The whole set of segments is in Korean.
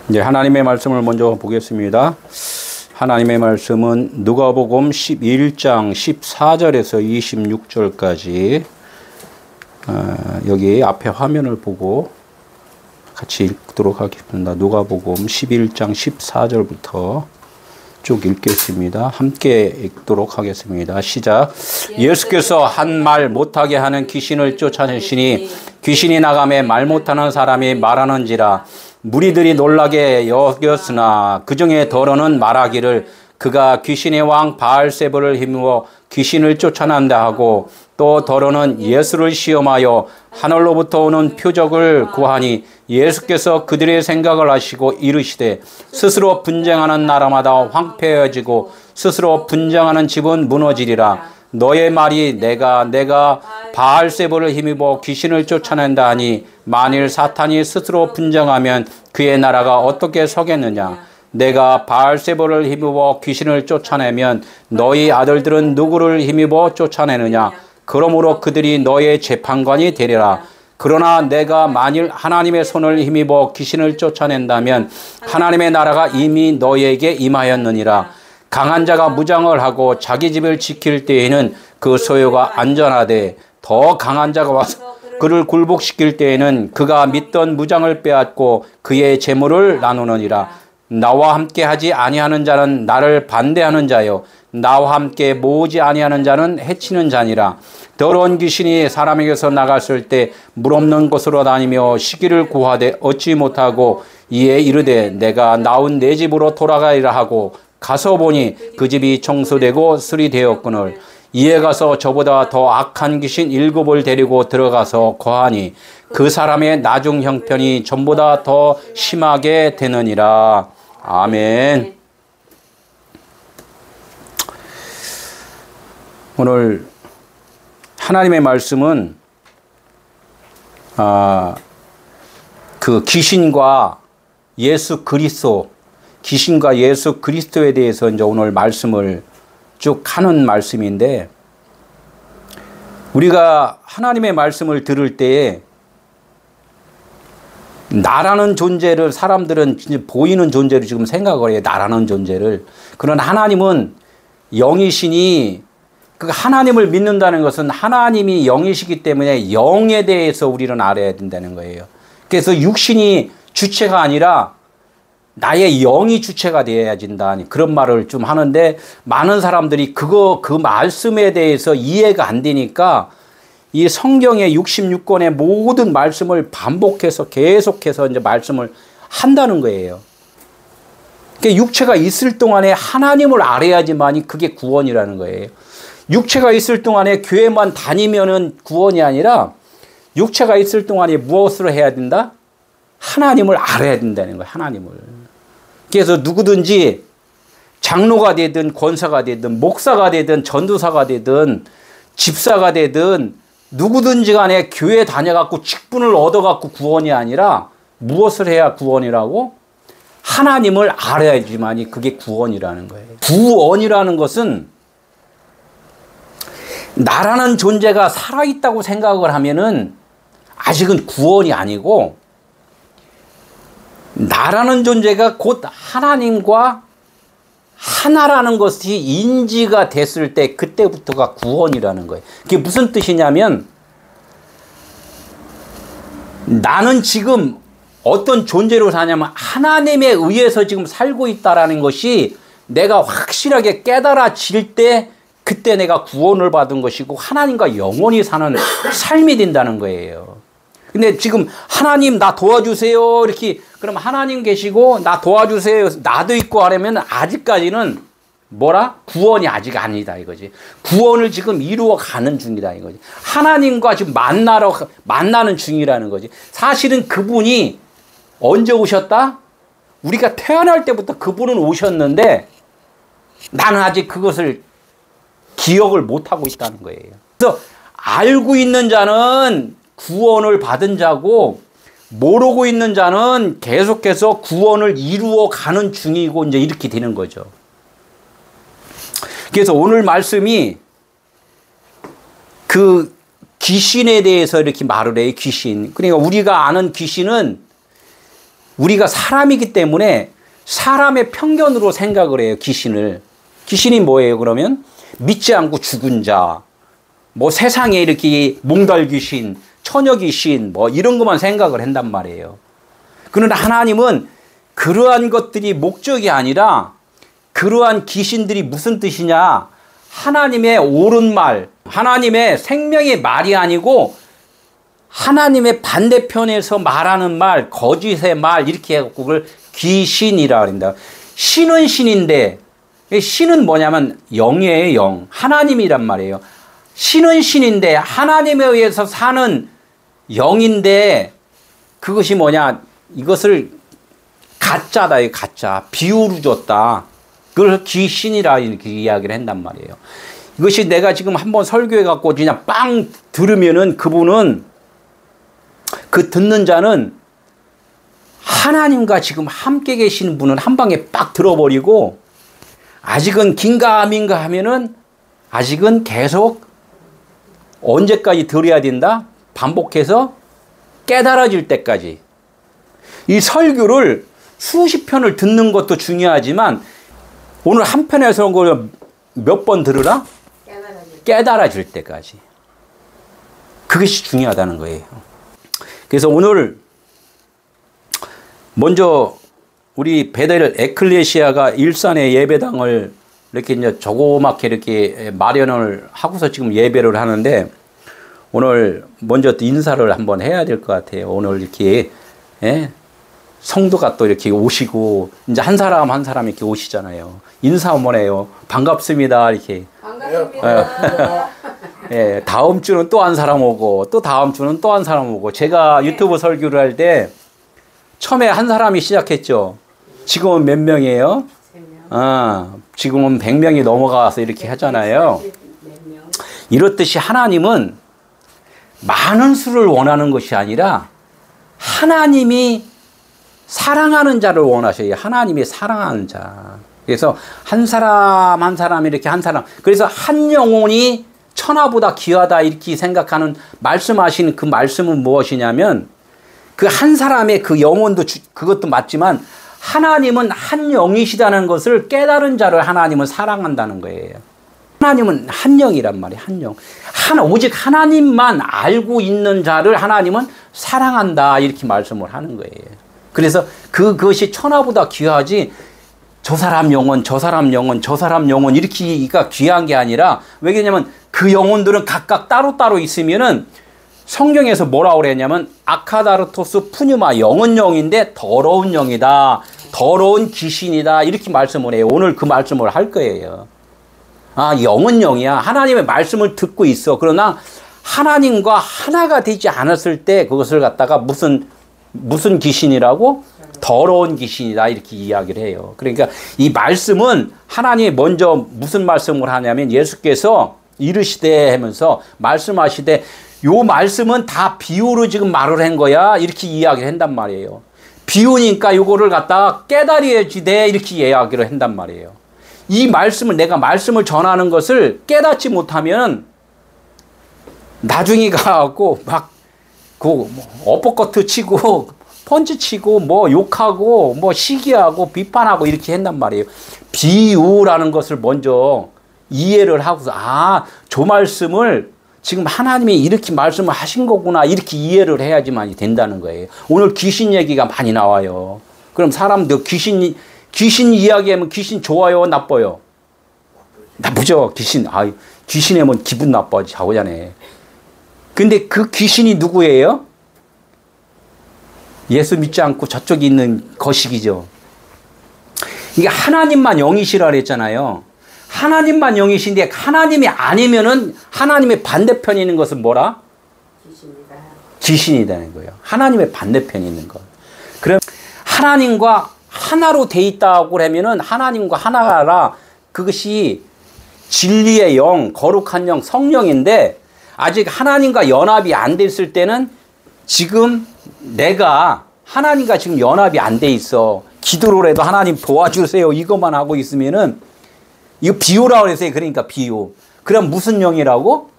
이제 하나님의 말씀을 먼저 보겠습니다. 하나님의 말씀은 누가복음 11장 14절에서 26절까지 여기 앞에 화면을 보고 같이 읽도록 하겠습니다. 누가복음 11장 14절부터 쭉 읽겠습니다. 함께 읽도록 하겠습니다. 시작. 예수께서 한 말 못하게 하는 귀신을 쫓아내시니 귀신이 나가매 말 못하는 사람이 말하는지라. 무리들이 놀라게 여겼으나 그 중에 더러는 말하기를 그가 귀신의 왕 바알세불을 힘입어 귀신을 쫓아낸다 하고, 또 더러는 예수를 시험하여 하늘로부터 오는 표적을 구하니 예수께서 그들의 생각을 아시고 이르시되 스스로 분쟁하는 나라마다 황폐해지고 스스로 분쟁하는 집은 무너지리라. 너의 말이 내가 바알세불을 힘입어 귀신을 쫓아낸다 하니 만일 사탄이 스스로 분쟁하면 그의 나라가 어떻게 서겠느냐. 내가 바알세불을 힘입어 귀신을 쫓아내면 너희 아들들은 누구를 힘입어 쫓아내느냐. 그러므로 그들이 너의 재판관이 되리라. 그러나 내가 만일 하나님의 손을 힘입어 귀신을 쫓아낸다면 하나님의 나라가 이미 너희에게 임하였느니라. 강한 자가 무장을 하고 자기 집을 지킬 때에는 그 소유가 안전하되, 더 강한 자가 와서 그를 굴복시킬 때에는 그가 믿던 무장을 빼앗고 그의 재물을 나누느니라. 나와 함께 하지 아니하는 자는 나를 반대하는 자요, 나와 함께 모으지 아니하는 자는 해치는 자니라. 더러운 귀신이 사람에게서 나갔을 때 물 없는 곳으로 다니며 시기를 구하되 얻지 못하고 이에 이르되 내가 나온 내 집으로 돌아가리라 하고 가서 보니 그 집이 청소되고 수리되었거늘 이에 가서 저보다 더 악한 귀신 7을 데리고 들어가서 거하니 그 사람의 나중 형편이 전보다 더 심하게 되느니라. 아멘. 오늘 하나님의 말씀은 그 귀신과 예수 그리스도에 대해서 이제 오늘 말씀을 쭉 하는 말씀인데, 우리가 하나님의 말씀을 들을 때에 나라는 존재를 사람들은 보이는 존재로 지금 생각을 해요. 나라는 존재를. 그러나 하나님은 영이시니 그 하나님을 믿는다는 것은 하나님이 영이시기 때문에 영에 대해서 우리는 알아야 된다는 거예요. 그래서 육신이 주체가 아니라 나의 영이 주체가 되어야 된다, 그런 말을 좀 하는데, 많은 사람들이 그 말씀에 대해서 이해가 안 되니까 이 성경의 66권의 모든 말씀을 반복해서 계속해서 이제 말씀을 한다는 거예요. 그러니까 육체가 있을 동안에 하나님을 알아야지만이 그게 구원이라는 거예요. 육체가 있을 동안에 교회만 다니면은 구원이 아니라 육체가 있을 동안에 무엇으로 해야 된다? 하나님을 알아야 된다는 거예요. 하나님을. 그래서 누구든지 장로가 되든 권사가 되든 목사가 되든 전도사가 되든 집사가 되든 누구든지 간에 교회 다녀갖고 직분을 얻어갖고 구원이 아니라 무엇을 해야 구원이라고? 하나님을 알아야지만이 그게 구원이라는 거예요. 구원이라는 것은 나라는 존재가 살아있다고 생각을 하면은 아직은 구원이 아니고, 나라는 존재가 곧 하나님과 하나라는 것이 인지가 됐을 때 그때부터가 구원이라는 거예요. 그게 무슨 뜻이냐면, 나는 지금 어떤 존재로 사냐면 하나님에 의해서 지금 살고 있다라는 것이 내가 확실하게 깨달아질 때 그때 내가 구원을 받은 것이고 하나님과 영원히 사는 삶이 된다는 거예요. 근데 지금 하나님 나 도와주세요 이렇게 그럼 하나님 계시고 나 도와주세요 나도 있고 하려면 아직까지는 뭐라? 구원이 아직 아니다 이거지. 구원을 지금 이루어 가는 중이다 이거지. 하나님과 지금 만나는 중이라는 거지. 사실은 그분이 언제 오셨다? 우리가 태어날 때부터 그분은 오셨는데 나는 아직 그것을 기억을 못하고 있다는 거예요. 그래서 알고 있는 자는 구원을 받은 자고, 모르고 있는 자는 계속해서 구원을 이루어 가는 중이고, 이제 이렇게 되는 거죠. 그래서 오늘 말씀이 그 귀신에 대해서 이렇게 말을 해요. 귀신. 그러니까 우리가 아는 귀신은 우리가 사람이기 때문에 사람의 편견으로 생각을 해요, 귀신을. 귀신이 뭐예요, 그러면? 믿지 않고 죽은 자, 뭐 세상에 이렇게 몽달 귀신, 처녀 귀신, 뭐 이런 것만 생각을 한단 말이에요. 그러나 하나님은 그러한 것들이 목적이 아니라 그러한 귀신들이 무슨 뜻이냐? 하나님의 옳은 말, 하나님의 생명의 말이 아니고 하나님의 반대편에서 말하는 말, 거짓의 말, 이렇게 해갖고 그걸 귀신이라 그럽니다. 신은 신인데, 신은 뭐냐면 영이에요, 영. 하나님이란 말이에요. 신은 신인데 하나님에 의해서 사는 영인데 그것이 뭐냐? 이것을 가짜다, 가짜. 비유로 줬다. 그걸 귀신이라 이렇게 이야기를 한단 말이에요. 이것이 내가 지금 한번 설교해 갖고 그냥 빵 들으면은 그분은, 그 듣는 자는 하나님과 지금 함께 계시는 분은 한 방에 빡 들어버리고, 아직은 긴가민가 하면은 아직은 계속 언제까지 들어야 된다? 반복해서 깨달아질 때까지. 이 설교를 수십 편을 듣는 것도 중요하지만 오늘 한 편에서 몇 번 들으라? 깨달아질 때까지. 그것이 중요하다는 거예요. 그래서 오늘 먼저 우리 베델 에클레시아가 일산의 예배당을 이렇게 이제 조그맣게 이렇게 마련을 하고서 지금 예배를 하는데, 오늘 먼저 인사를 한번 해야 될 것 같아요. 오늘 이렇게, 예? 성도가 또 이렇게 오시고, 이제 한 사람 한 사람 이렇게 오시잖아요. 인사 한번 해요. 반갑습니다. 이렇게. 반갑습니다. 예, 다음 주는 또 한 사람 오고, 또 다음 주는 또 한 사람 오고. 제가 유튜브 설교를 할 때 처음에 한 사람이 시작했죠. 지금은 몇 명이에요? 3명. 지금은 100명이 넘어가서 이렇게 하잖아요. 이렇듯이 하나님은 많은 수를 원하는 것이 아니라 하나님이 사랑하는 자를 원하셔요. 하나님이 사랑하는 자. 그래서 한 사람 한 사람 이렇게 한 사람. 그래서 한 영혼이 천하보다 귀하다 이렇게 생각하는 말씀하신 그 말씀은 무엇이냐면, 그 한 사람의 그 영혼도 그것도 맞지만 하나님은 한 영이시다는 것을 깨달은 자를 하나님은 사랑한다는 거예요. 하나님은 한 영이란 말이에요. 한 영. 오직 하나님만 알고 있는 자를 하나님은 사랑한다 이렇게 말씀을 하는 거예요. 그래서 그것이 천하보다 귀하지, 저 사람 영혼, 저 사람 영혼, 저 사람 영혼 이렇게가 귀한 게 아니라, 왜냐면 그 영혼들은 각각 따로따로 있으면은 성경에서 뭐라고 그랬냐면 아카다르토스 푸뉴마, 영은 영인데 더러운 영이다, 더러운 귀신이다 이렇게 말씀을 해요. 오늘 그 말씀을 할 거예요. 영은 영이야. 하나님의 말씀을 듣고 있어. 그러나 하나님과 하나가 되지 않았을 때 그것을 갖다가 무슨 귀신이라고? 더러운 귀신이다 이렇게 이야기를 해요. 그러니까 이 말씀은 하나님이 먼저 무슨 말씀을 하냐면, 예수께서 이르시되 하면서 말씀하시되, 요 말씀은 다 비유로 지금 말을 한 거야 이렇게 이야기를 한단 말이에요. 비유니까 요거를 갖다가 깨달아야지 돼 이렇게 이야기를 한단 말이에요. 이 말씀을, 내가 말씀을 전하는 것을 깨닫지 못하면 나중에 가갖고 막 어퍼커트 치고 펀치 치고 뭐 욕하고 뭐 시기하고 비판하고 이렇게 한단 말이에요. 비유라는 것을 먼저 이해를 하고서, 저 말씀을 지금 하나님이 이렇게 말씀을 하신 거구나 이렇게 이해를 해야지만 된다는 거예요. 오늘 귀신 얘기가 많이 나와요. 그럼 사람들 귀신 이야기하면 귀신 좋아요, 나빠요? 나쁘죠. 귀신 하면 기분 나빠지, 하잖아요. 근데 그 귀신이 누구예요? 예수 믿지 않고 저쪽에 있는 거식이죠. 이게 하나님만 영이시라 그랬잖아요. 하나님만 영이신데 하나님이 아니면은 하나님의 반대편에 있는 것은 뭐라? 귀신이라는 거예요. 하나님의 반대편에 있는 것. 그럼 하나님과 하나로 돼 있다고 하면은 하나님과 하나라, 그것이 진리의 영, 거룩한 영, 성령인데, 아직 하나님과 연합이 안 됐을 때는 지금 내가 하나님과 지금 연합이 안 돼 있어. 기도로라도 하나님 도와주세요 이것만 하고 있으면은, 이거 비유라고 그랬어요. 그러니까 비유. 그럼 무슨 영이라고?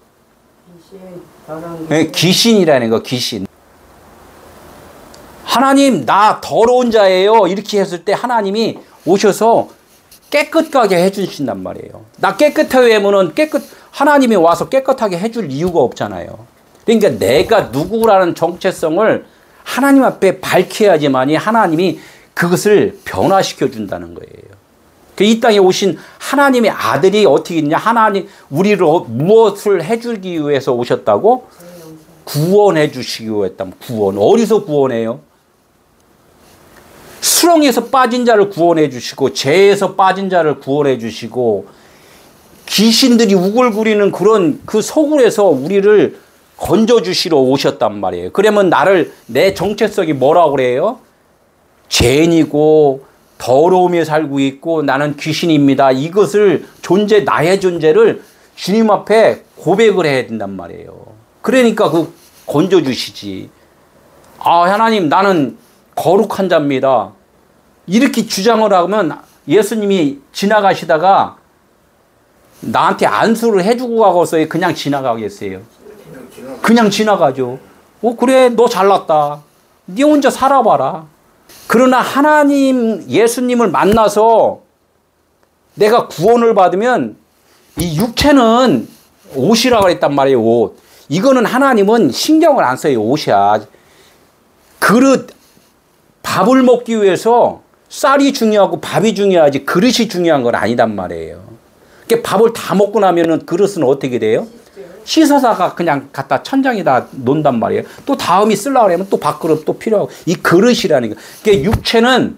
귀신. 귀신이라는 거, 귀신. 하나님 나 더러운 자예요. 이렇게 했을 때 하나님이 오셔서 깨끗하게 해주신단 말이에요. 나 깨끗하게 하면은 하나님이 와서 깨끗하게 해줄 이유가 없잖아요. 그러니까 내가 누구라는 정체성을 하나님 앞에 밝혀야지만이 하나님이 그것을 변화시켜 준다는 거예요. 이 땅에 오신 하나님의 아들이 어떻게 있냐? 하나님 우리를 무엇을 해주기 위해서 오셨다고? 구원해 주시기 위해 했다면 구원. 어디서 구원해요? 수렁에서 빠진 자를 구원해 주시고 죄에서 빠진 자를 구원해 주시고 귀신들이 우글거리는 그런 그 소굴에서 우리를 건져 주시러 오셨단 말이에요. 그러면 내 정체성이 뭐라고 그래요? 죄인이고 더러움에 살고 있고 나는 귀신입니다. 이것을 나의 존재를 주님 앞에 고백을 해야 된단 말이에요. 그러니까 건져 주시지. 하나님 나는 거룩한 자입니다. 이렇게 주장을 하면 예수님이 지나가시다가 나한테 안수를 해주고 가고서 그냥 지나가겠어요? 그냥 지나가죠. 그래 너 잘났다. 네 혼자 살아봐라. 그러나 예수님을 만나서 내가 구원을 받으면 이 육체는 옷이라고 그랬단 말이에요. 옷. 이거는 하나님은 신경을 안 써요. 옷이야. 밥을 먹기 위해서 쌀이 중요하고 밥이 중요하지 그릇이 중요한 건 아니단 말이에요. 그러니까 밥을 다 먹고 나면은 그릇은 어떻게 돼요? 씻어다가 그냥 갖다 천장에다 놓는단 말이에요. 또 다음이 쓰려고 하면 또 밥그릇 또 필요하고 이 그릇이라는 거. 그러니까 육체는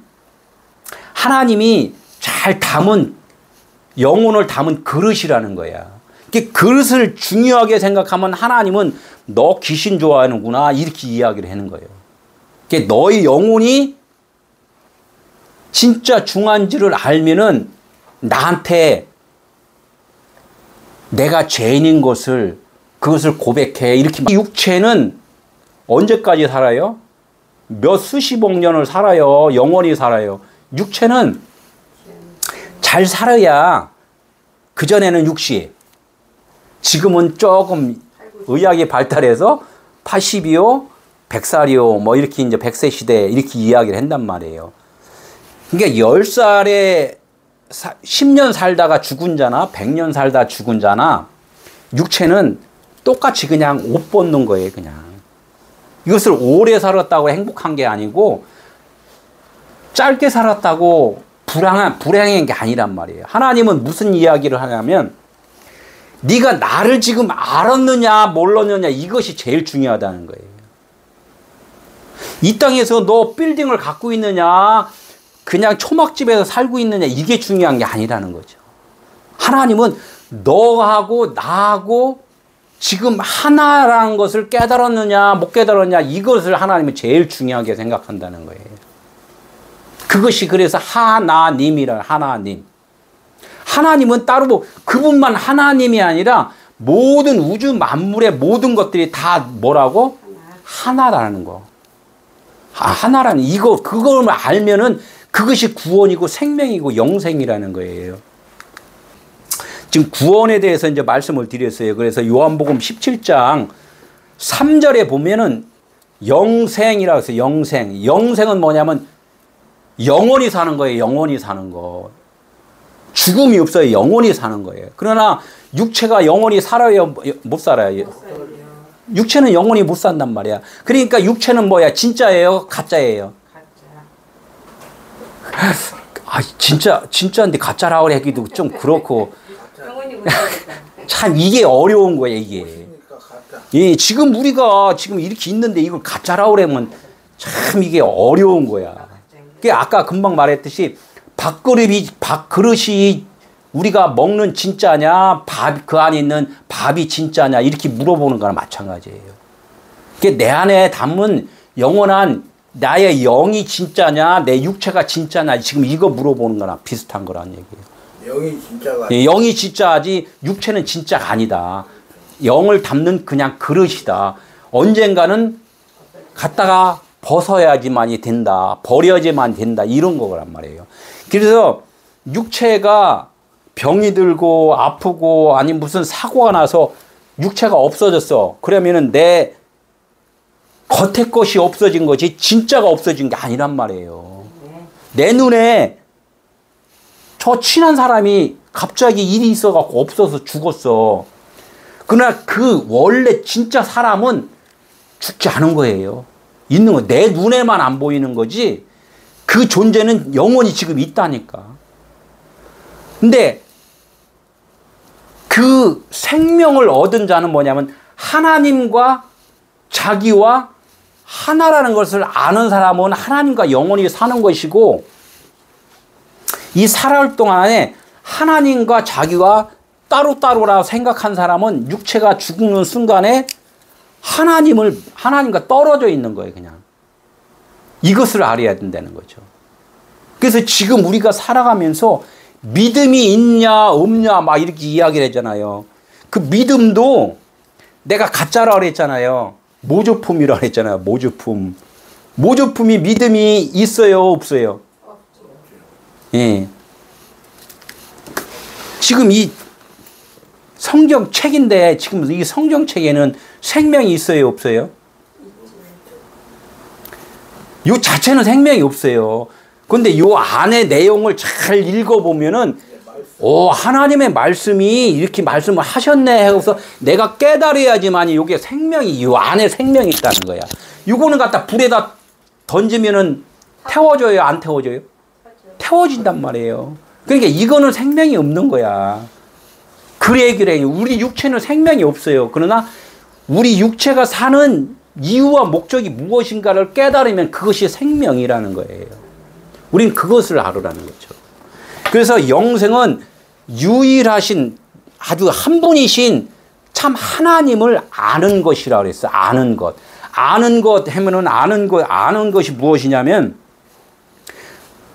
하나님이 잘 영혼을 담은 그릇이라는 거야. 그러니까 그릇을 중요하게 생각하면 하나님은 너 귀신 좋아하는구나 이렇게 이야기를 하는 거예요. 그러니까 너의 영혼이 진짜 중요한지를 알면은 나한테 내가 죄인인 그것을 고백해. 이렇게. 육체는 언제까지 살아요? 몇 수십억 년을 살아요. 영원히 살아요. 육체는 잘 살아야 그전에는 60. 지금은 조금 의학이 발달해서 80이요, 100살이요, 뭐 이렇게 이제 100세 시대 이렇게 이야기를 한단 말이에요. 그러니까 10살에 10년 살다가 죽은 자나 100년 살다 죽은 자나 육체는 똑같이 그냥 옷 벗는 거예요. 그냥 이것을 오래 살았다고 행복한 게 아니고 짧게 살았다고 불행한 게 아니란 말이에요. 하나님은 무슨 이야기를 하냐면 네가 나를 지금 알았느냐 몰랐느냐 이것이 제일 중요하다는 거예요. 이 땅에서 너 빌딩을 갖고 있느냐 그냥 초막집에서 살고 있느냐 이게 중요한 게 아니라는 거죠. 하나님은 너하고 나하고 지금 하나라는 것을 깨달았느냐 못 깨달았느냐 이것을 하나님은 제일 중요하게 생각한다는 거예요. 그것이 그래서 하나님이라 하나님. 하나님은 따로 그분만 하나님이 아니라 모든 우주 만물의 모든 것들이 다 뭐라고? 하나라는 거. 하나라는 그걸 알면은 그것이 구원이고 생명이고 영생이라는 거예요. 지금 구원에 대해서 이제 말씀을 드렸어요. 그래서 요한복음 17장 3절에 보면은 영생이라고 해서 영생. 영생은 뭐냐면 영원히 사는 거예요. 영원히 사는 거. 죽음이 없어요. 영원히 사는 거예요. 그러나 육체가 영원히 살아요? 못 살아요? 육체는 영원히 못 산단 말이야. 그러니까 육체는 뭐야? 진짜예요? 가짜예요? 진짜인데 가짜라고 하기도 좀 그렇고. 참 이게 어려운 거예요, 이게. 예, 지금 우리가 지금 이렇게 있는데 이걸 가짜라고 하면 참 이게 어려운 거야. 그게 아까 금방 말했듯이 밥그릇이 우리가 먹는 진짜냐, 그 안에 있는 밥이 진짜냐 이렇게 물어보는 거랑 마찬가지예요. 그게 내 안에 담은 영원한 나의 영이 진짜냐, 내 육체가 진짜냐 지금 이거 물어보는 거랑 비슷한 거란 얘기예요. 영이 진짜가 영이 진짜지 육체는 진짜가 아니다. 영을 담는 그냥 그릇이다. 언젠가는 갖다가 벗어야지만이 된다. 버려야지만 된다. 이런 거란 말이에요. 그래서 육체가 병이 들고 아프고 아니면 무슨 사고가 나서 육체가 없어졌어. 그러면은 내 겉에 것이 없어진 거지 진짜가 없어진 게 아니란 말이에요. 내 눈에 저 친한 사람이 갑자기 일이 있어갖고 없어서 죽었어. 그러나 그 원래 진짜 사람은 죽지 않은 거예요. 있는 거. 내 눈에만 안 보이는 거지 그 존재는 영원히 지금 있다니까. 근데 그 생명을 얻은 자는 뭐냐면 하나님과 자기와 하나라는 것을 아는 사람은 하나님과 영원히 사는 것이고, 이 살아올 동안에 하나님과 자기와 따로따로라 생각한 사람은 육체가 죽는 순간에 하나님과 떨어져 있는 거예요, 그냥. 이것을 알아야 된다는 거죠. 그래서 지금 우리가 살아가면서 믿음이 있냐, 없냐, 막 이렇게 이야기를 하잖아요. 그 믿음도 내가 가짜라고 그랬잖아요. 모조품이라고 그랬잖아요, 모조품. 모조품이 믿음이 있어요, 없어요? 예. 지금 이 성경책인데, 지금 이 성경책에는 생명이 있어요, 없어요? 요 자체는 생명이 없어요. 그런데 요 안에 내용을 잘 읽어보면은, 하나님의 말씀이 이렇게 말씀을 하셨네 하고서 내가 깨달아야지만 요게 생명이, 요 안에 생명이 있다는 거야. 요거는 갖다 불에다 던지면은 태워져요, 안 태워져요? 태워진단 말이에요. 그러니까 이거는 생명이 없는 거야. 그래. 우리 육체는 생명이 없어요. 그러나 우리 육체가 사는 이유와 목적이 무엇인가를 깨달으면 그것이 생명이라는 거예요. 우린 그것을 알으라는 거죠. 그래서 영생은 유일하신 아주 한 분이신 참 하나님을 아는 것이라고 그랬어요. 아는 것. 아는 것 하면은 아는 것이 무엇이냐면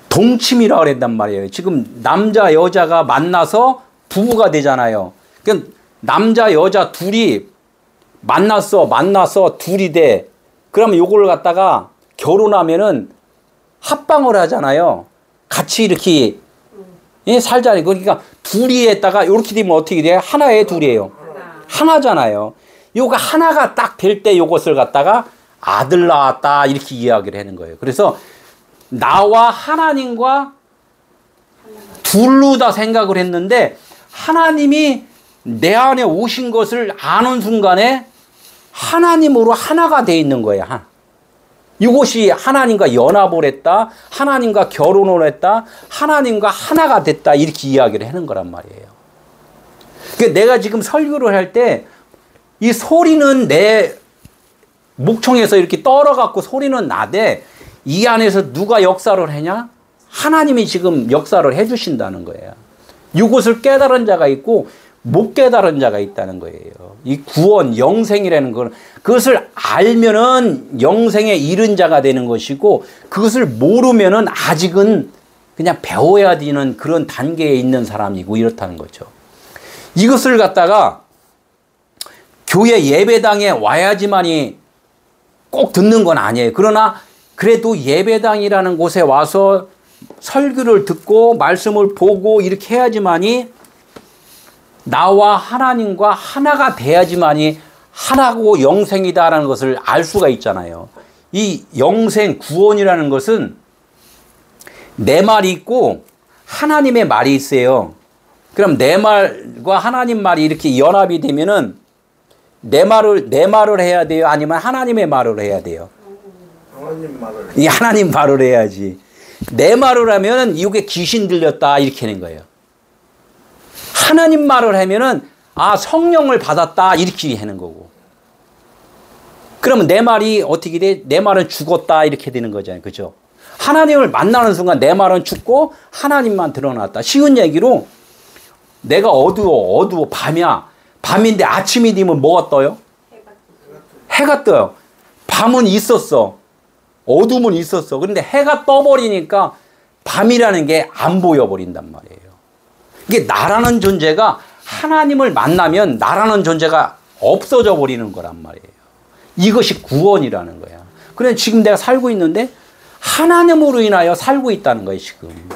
동침이라고 그랬단 말이에요. 지금 남자 여자가 만나서 부부가 되잖아요. 그러니까 남자 여자 둘이 만났어 둘이 돼. 그러면 요걸 갖다가 결혼하면은 합방을 하잖아요. 같이 이렇게 살자니. 그러니까 둘이 했다가 이렇게 되면 어떻게 돼요? 하나에 둘이에요. 하나잖아요. 요거 하나가 딱 될 때 요것을 갖다가 아들 낳았다 이렇게 이야기를 하는 거예요. 그래서 나와 하나님과 둘로 다 생각을 했는데 하나님이 내 안에 오신 것을 아는 순간에 하나님으로 하나가 돼 있는 거예요. 이것이 하나님과 연합을 했다, 하나님과 결혼을 했다, 하나님과 하나가 됐다 이렇게 이야기를 하는 거란 말이에요. 그러니까 내가 지금 설교를 할 때 이 소리는 내 목청에서 이렇게 떨어갖고 소리는 나되 이 안에서 누가 역사를 하냐? 하나님이 지금 역사를 해주신다는 거예요. 이것을 깨달은 자가 있고 못 깨달은 자가 있다는 거예요. 이 구원, 영생이라는 건 그것을 알면은 영생에 이른 자가 되는 것이고 그것을 모르면은 아직은 그냥 배워야 되는 그런 단계에 있는 사람이고 이렇다는 거죠. 이것을 갖다가 교회 예배당에 와야지만이 꼭 듣는 건 아니에요. 그러나 그래도 예배당이라는 곳에 와서 설교를 듣고 말씀을 보고 이렇게 해야지만이 나와 하나님과 하나가 돼야지만이 하나고 영생이다라는 것을 알 수가 있잖아요. 이 영생, 구원이라는 것은 내 말이 있고 하나님의 말이 있어요. 그럼 내 말과 하나님 말이 이렇게 연합이 되면은 내 말을 해야 돼요? 아니면 하나님의 말을 해야 돼요? 하나님 말을 해야지. 내 말을 하면은 이게 귀신 들렸다 이렇게 하는 거예요. 하나님 말을 하면은 성령을 받았다 이렇게 하는 거고. 그러면 내 말이 어떻게 돼? 내 말은 죽었다 이렇게 되는 거잖아요. 그죠? 하나님을 만나는 순간 내 말은 죽고 하나님만 드러났다. 쉬운 얘기로 내가 어두워 밤이야. 밤인데 아침이 되면 뭐가 떠요? 해가 떠요. 밤은 있었어. 어둠은 있었어. 그런데 해가 떠버리니까 밤이라는 게 안 보여버린단 말이에요. 이게 나라는 존재가 하나님을 만나면 나라는 존재가 없어져 버리는 거란 말이에요. 이것이 구원이라는 거야. 그래 지금 내가 살고 있는데 하나님으로 인하여 살고 있다는 거예요, 지금.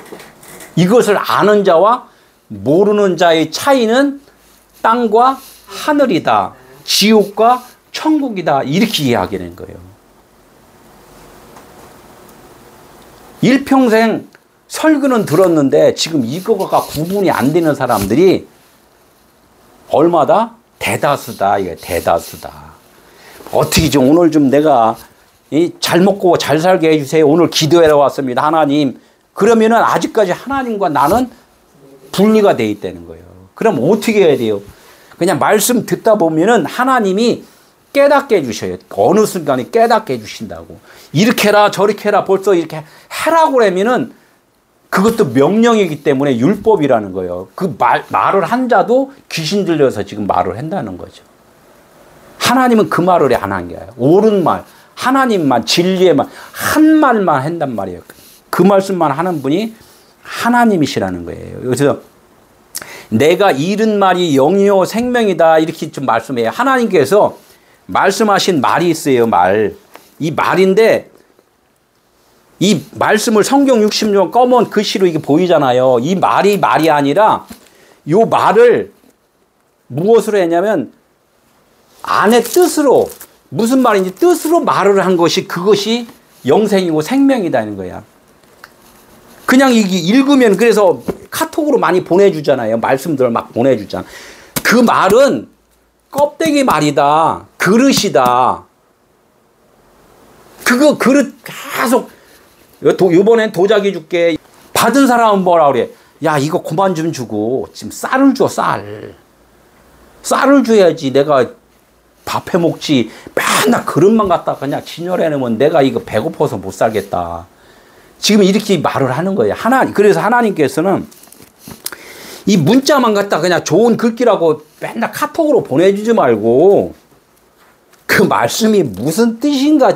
이것을 아는 자와 모르는 자의 차이는 땅과 하늘이다. 지옥과 천국이다. 이렇게 이야기하는 거예요. 일평생 설교는 들었는데 지금 이거가 구분이 안 되는 사람들이 얼마다? 대다수다. 이게 대다수다. 어떻게 좀 오늘 좀 내가 잘 먹고 잘 살게 해주세요. 오늘 기도하러 왔습니다. 하나님. 그러면은 아직까지 하나님과 나는 분리가 돼 있다는 거예요. 그럼 어떻게 해야 돼요? 그냥 말씀 듣다 보면은 하나님이 깨닫게 해주셔요. 어느 순간에 깨닫게 해주신다고. 이렇게 해라 저렇게 해라 벌써 이렇게 해라고 그러면은 그것도 명령이기 때문에 율법이라는 거예요. 그 말을 한 자도 귀신 들려서 지금 말을 한다는 거죠. 하나님은 그 말을 안 한 거예요. 옳은 말, 하나님만, 진리의 말, 한 말만 한단 말이에요. 그 말씀만 하는 분이 하나님이시라는 거예요. 그래서 내가 잃은 말이 영이요 생명이다 이렇게 좀 말씀해요. 하나님께서 말씀하신 말이 있어요. 이 말인데 이 말씀을 성경 60년 검은 글씨로 이게 보이잖아요. 이 말이 아니라 요 말을 무엇으로 했냐면 안의 뜻으로 무슨 말인지 뜻으로 말을 한 것이 그것이 영생이고 생명이다는 거야. 그냥 이게 읽으면 그래서 카톡으로 많이 보내주잖아요. 말씀들을 막 보내주잖아. 그 말은 껍데기 말이다. 그릇이다. 그거 그릇 계속 이번엔 도자기 줄게. 받은 사람은 뭐라 그래? 야 이거 그만 좀 주고 지금 쌀을 줘. 쌀을 줘야지 내가 밥 해 먹지. 맨날 그릇만 갖다 그냥 진열해놓으면 내가 이거 배고파서 못 살겠다. 지금 이렇게 말을 하는 거예요. 그래서 하나님께서는 이 문자만 갖다 그냥 좋은 글귀라고 맨날 카톡으로 보내주지 말고 그 말씀이 무슨 뜻인가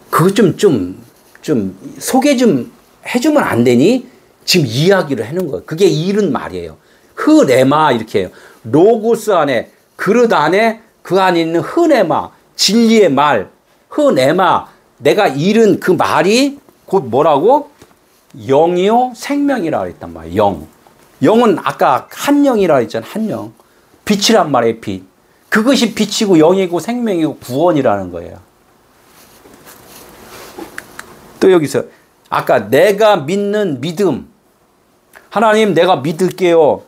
그거 좀 소개 좀 해주면 안 되니? 지금 이야기를 하는 거예요. 그게 잃은 말이에요. 흐레마 이렇게 해요. 로고스 안에 그릇 안에 그 안에 있는 흐레마 진리의 말 흐레마 내가 잃은 그 말이 곧 뭐라고? 영이요 생명이라고 했단 말이에요. 영은 아까 한영이라고 했잖아요. 한영. 빛이란 말이에요. 빛. 그것이 빛이고 영이고 생명이고 구원이라는 거예요. 또 여기서 아까 내가 믿는 믿음. 하나님 내가 믿을게요.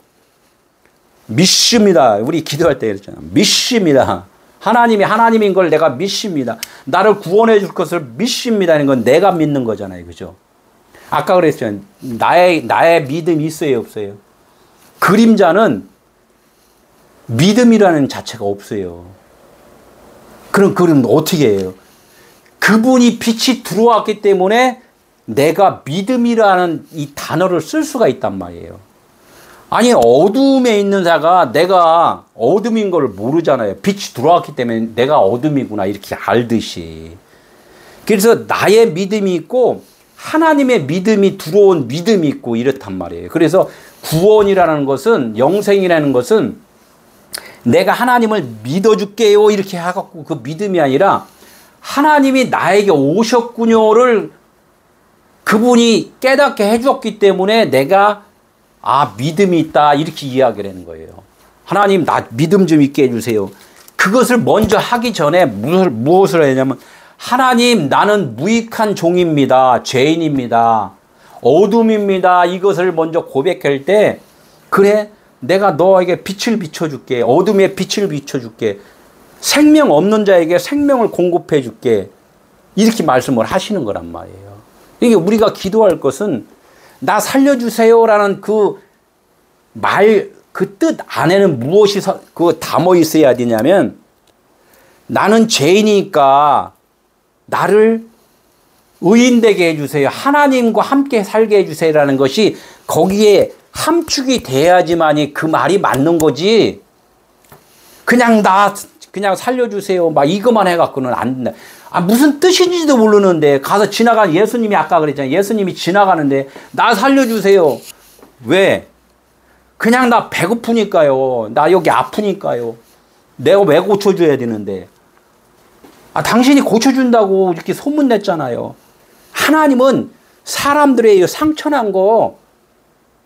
믿습니다. 우리 기도할 때 그랬잖아요. 믿습니다. 하나님이 하나님인 걸 내가 믿습니다. 나를 구원해 줄 것을 믿습니다는 건 내가 믿는 거잖아요. 그죠? 아까 그랬죠. 나의 믿음이 있어요, 없어요? 그림자는 믿음이라는 자체가 없어요. 그럼 어떻게 해요? 그분이 빛이 들어왔기 때문에 내가 믿음이라는 이 단어를 쓸 수가 있단 말이에요. 아니 어둠에 있는 자가 내가 어둠인 걸 모르잖아요. 빛이 들어왔기 때문에 내가 어둠이구나 이렇게 알듯이. 그래서 나의 믿음이 있고 하나님의 믿음이 들어온 믿음이 있고 이렇단 말이에요. 그래서 구원이라는 것은 영생이라는 것은 내가 하나님을 믿어줄게요 이렇게 해갖고 그 믿음이 아니라 하나님이 나에게 오셨군요를 그분이 깨닫게 해주었기 때문에 내가 믿음이 있다 이렇게 이야기를 하는 거예요. 하나님 나 믿음 좀 있게 해주세요. 그것을 먼저 하기 전에 무엇을 하냐면 하나님 나는 무익한 종입니다. 죄인입니다. 어둠입니다. 이것을 먼저 고백할 때 그래 내가 너에게 빛을 비춰줄게. 어둠에 빛을 비춰줄게. 생명 없는 자에게 생명을 공급해 줄게. 이렇게 말씀을 하시는 거란 말이에요. 이게 우리가 기도할 것은 나 살려주세요라는 그 말, 그 뜻 안에는 무엇이 담어 있어야 되냐면 나는 죄인이니까 나를 의인되게 해주세요. 하나님과 함께 살게 해주세요라는 것이 거기에 함축이 돼야지만이 그 말이 맞는 거지. 그냥 살려주세요. 막 이것만 해갖고는 안 된다. 무슨 뜻인지도 모르는데 가서 지나간 예수님이 아까 그랬잖아요. 예수님이 지나가는데 나 살려주세요. 왜? 그냥 나 배고프니까요. 나 여기 아프니까요. 내가 왜 고쳐줘야 되는데. 당신이 고쳐준다고 이렇게 소문냈잖아요. 하나님은 사람들의 상처난 거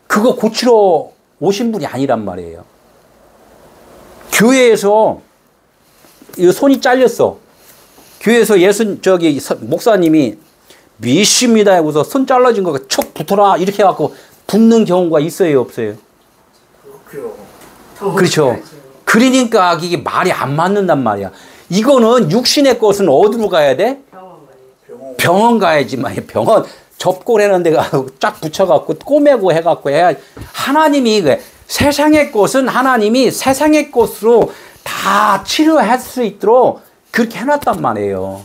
그거 고치러 오신 분이 아니란 말이에요. 교회에서 손이 잘렸어. 교회에서 목사님이 미십니다 하고서 손 잘라진 거가 촉 붙어라 이렇게 해갖고 붙는 경우가 있어요 없어요? 그렇죠. 그러니까 이게 말이 안 맞는단 말이야. 이거는 육신의 것은 어디로 가야 돼? 병원 가야지만. 병원 접골하는 데가 쫙 붙여갖고 꼬매고 해갖고 해야. 하나님이 세상의 것은 하나님이 세상의 것으로 다 치료할 수 있도록 그렇게 해놨단 말이에요.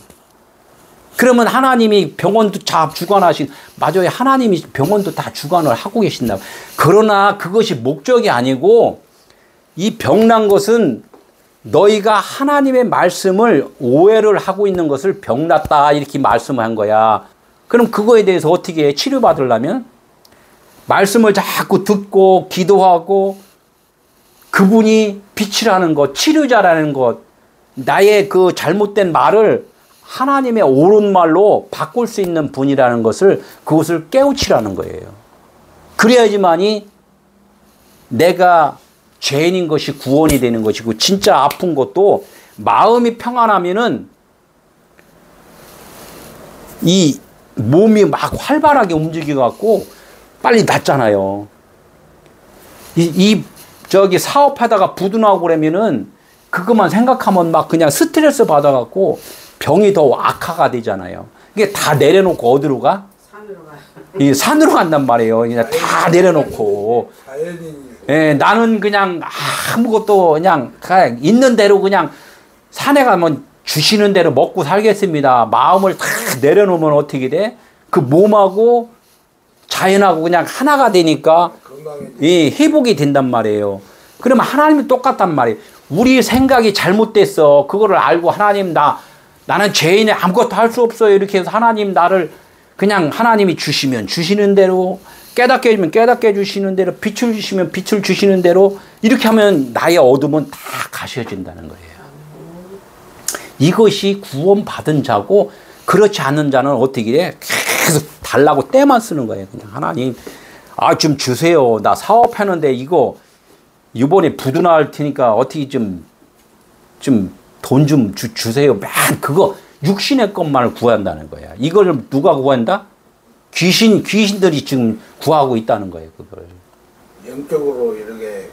그러면 하나님이 병원도 다 주관하신, 맞아요. 하나님이 병원도 다 주관을 하고 계신다. 그러나 그것이 목적이 아니고 이 병난 것은 너희가 하나님의 말씀을 오해를 하고 있는 것을 병났다 이렇게 말씀한 거야. 그럼 그거에 대해서 어떻게 치료받으려면 말씀을 자꾸 듣고 기도하고 그분이 빛이라는 것, 치료자라는 것, 나의 그 잘못된 말을 하나님의 옳은 말로 바꿀 수 있는 분이라는 것을 그것을 깨우치라는 거예요. 그래야지만이 내가 죄인인 것이 구원이 되는 것이고 진짜 아픈 것도 마음이 평안하면은 이 몸이 막 활발하게 움직여 갖고 빨리 낫잖아요. 저기 사업하다가 부도나고 그러면은 그것만 생각하면 막 그냥 스트레스 받아 갖고 병이 더 악화가 되잖아요. 이게 다 내려놓고 어디로 가? 산으로 가. 산으로 간단 말이에요. 그냥 다 내려놓고. 예, 나는 그냥 아무것도 그냥 있는 대로 그냥 산에 가면 주시는 대로 먹고 살겠습니다. 마음을 다 내려놓으면 어떻게 돼? 그 몸하고 자연하고 그냥 하나가 되니까 회복이 된단 말이에요. 그러면 하나님이 똑같단 말이에요. 우리 생각이 잘못됐어. 그거를 알고 하나님 나는 죄인이 아무것도 할 수 없어요. 이렇게 해서 하나님 나를 그냥 하나님이 주시면 주시는 대로, 깨닫게 해주면 깨닫게 해주시는 대로, 빛을 주시면 빛을 주시는 대로 이렇게 하면 나의 어둠은 다 가셔진다는 거예요. 이것이 구원받은 자고 그렇지 않은 자는 어떻게 해? 계속 달라고 때만 쓰는 거예요. 그냥 하나님 좀 주세요. 나 사업하는데 이거 이번에 부도날 테니까 어떻게 좀 돈 좀 주세요. 맨 그거 육신의 것만을 구한다는 거야. 이걸 누가 구한다? 귀신들이 지금 구하고 있다는 거예요. 그걸. 영적으로 이렇게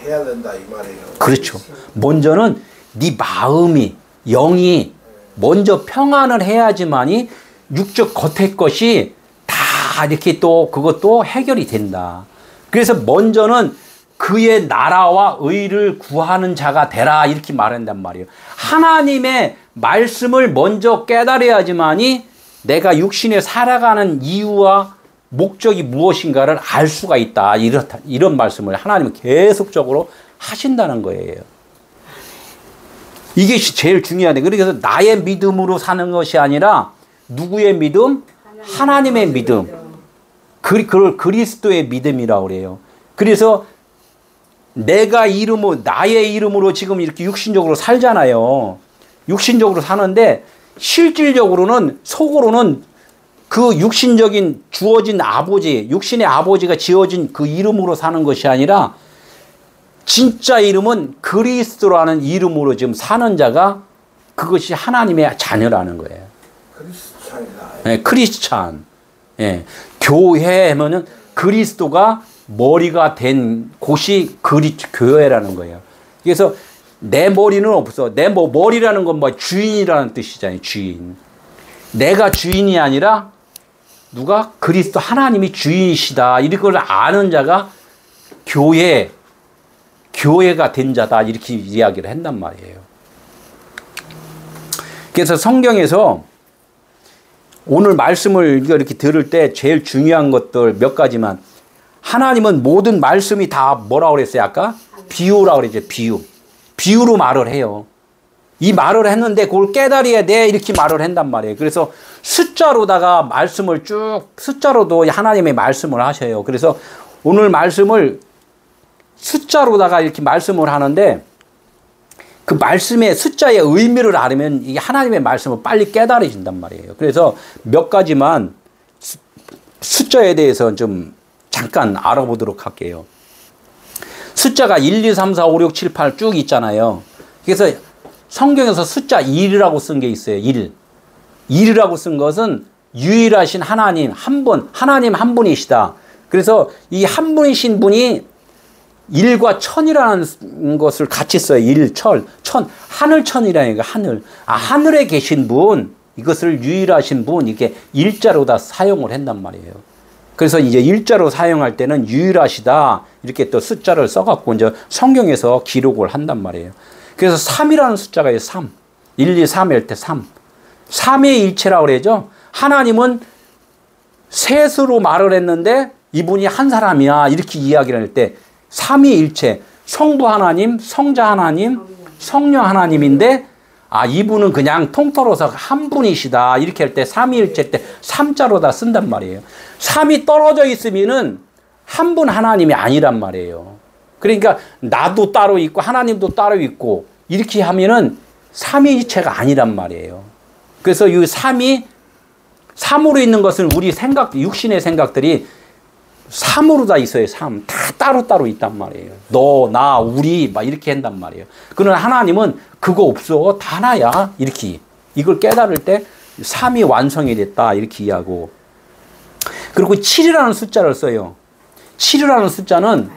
해야 된다 이 말이에요. 그렇죠. 먼저는 네 마음이 영이 먼저 평안을 해야지만이 육적 겉의 것이 다 이렇게 또 그것도 해결이 된다. 그래서 먼저는 그의 나라와 의를 구하는 자가 되라 이렇게 말한단 말이에요. 하나님의 말씀을 먼저 깨달아야지만이 내가 육신에 살아가는 이유와 목적이 무엇인가를 알 수가 있다. 이런 말씀을 하나님은 계속적으로 하신다는 거예요. 이게 제일 중요하네. 그래서 나의 믿음으로 사는 것이 아니라 누구의 믿음? 하나님의 믿음. 그걸 그리스도의 믿음이라고 그래요. 그래서 내가 나의 이름으로 지금 이렇게 육신적으로 살잖아요. 육신적으로 사는데 실질적으로는 속으로는 그 육신적인 주어진 아버지, 육신의 아버지가 지어진 그 이름으로 사는 것이 아니라 진짜 이름은 그리스도라는 이름으로 지금 사는 자가 그것이 하나님의 자녀라는 거예요. 크리스찬이다. 네, 크리스찬. 예. 교회 하면은 그리스도가 머리가 된 곳이 교회라는 거예요. 그래서 내 머리는 없어. 내 머리라는 건 뭐 주인이라는 뜻이잖아요. 주인. 내가 주인이 아니라 누가? 그리스도 하나님이 주인이시다. 이걸 아는 자가 교회가 된 자다. 이렇게 이야기를 한단 말이에요. 그래서 성경에서 오늘 말씀을 이렇게 들을 때 제일 중요한 것들 몇 가지만, 하나님은 모든 말씀이 다 뭐라고 그랬어요? 아까? 비유라고 그랬죠. 비유로 말을 해요. 이 말을 했는데 그걸 깨달아야 돼. 이렇게 말을 한단 말이에요. 그래서 숫자로다가 말씀을 숫자로도 하나님의 말씀을 하셔요. 그래서 오늘 말씀을 숫자로다가 이렇게 말씀을 하는데 그 말씀의 숫자의 의미를 알으면 이게 하나님의 말씀을 빨리 깨달아진단 말이에요. 그래서 몇 가지만 숫자에 대해서 좀 잠깐 알아보도록 할게요. 숫자가 1, 2, 3, 4, 5, 6, 7, 8 쭉 있잖아요. 그래서 성경에서 숫자 1이라고 쓴 게 있어요. 1. 1이라고 쓴 것은 유일하신 하나님 한 분, 하나님 한 분이시다. 그래서 이 한 분이신 분이 일과 천이라는 것을 같이 써요. 일, 천. 하늘천이라는 거, 하늘. 하늘에 계신 분, 이것을 유일하신 분, 이렇게 일자로 다 사용을 한단 말이에요. 그래서 이제 일자로 사용할 때는 유일하시다. 이렇게 또 숫자를 써갖고 이제 성경에서 기록을 한단 말이에요. 그래서 3이라는 숫자가 있어요. 3. 1, 2, 3 할 때 3. 3의 일체라고 그러죠. 하나님은 셋으로 말을 했는데 이분이 한 사람이야. 이렇게 이야기를 할 때 삼위일체, 성부 하나님, 성자 하나님, 성령 하나님인데 이분은 그냥 통틀어서 한 분이시다. 이렇게 할 때 삼위일체 때 삼자로 다 쓴단 말이에요. 삼이 떨어져 있으면은 한 분 하나님이 아니란 말이에요. 그러니까 나도 따로 있고 하나님도 따로 있고 이렇게 하면은 삼위일체가 아니란 말이에요. 그래서 이 삼이 삼으로 있는 것은 우리 생각, 육신의 생각들이 삼으로 다 있어요. 삼. 다 따로따로 있단 말이에요. 너, 나, 우리 막 이렇게 한단 말이에요. 그러나 하나님은 그거 없어. 다 하나야. 이렇게. 이걸 깨달을 때 삼이 완성이 됐다. 이렇게 이해하고. 그리고 7이라는 숫자를 써요. 7이라는 숫자는